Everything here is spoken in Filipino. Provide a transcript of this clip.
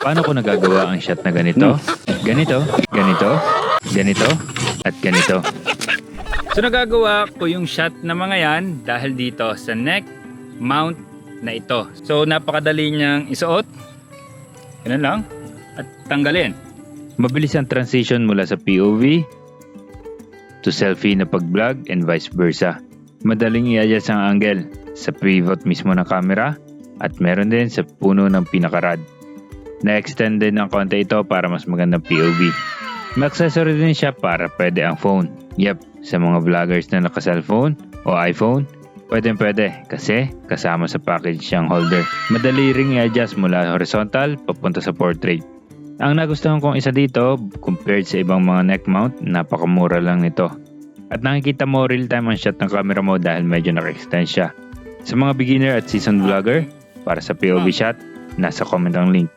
Paano ko nagagawa ang shot na ganito? Ganito, ganito, ganito, at ganito. So nagagawa ko yung shot na mga yan dahil dito sa neck mount na ito. So napakadali niyang isuot. Ganun lang. At tanggalin. Mabilis ang transition mula sa POV to selfie na pag-vlog and vice versa. Madaling i-adjust ang angle sa pivot mismo ng camera at meron din sa puno ng pinakarad. Na-extend din ng konti ito para mas magandang POV. May accessory din siya para pwede ang phone. Yep, sa mga vloggers na naka-cellphone o iPhone, pwede kasi kasama sa package siyang holder. Madali ring i-adjust mula horizontal papunta sa portrait. Ang nagustuhan kong isa dito, compared sa ibang mga neck mount, napakamura lang nito. At nakikita mo real time ang shot ng camera mo dahil medyo naka-extend siya. Sa mga beginner at seasoned vlogger, para sa POV shot, nasa comment ang link.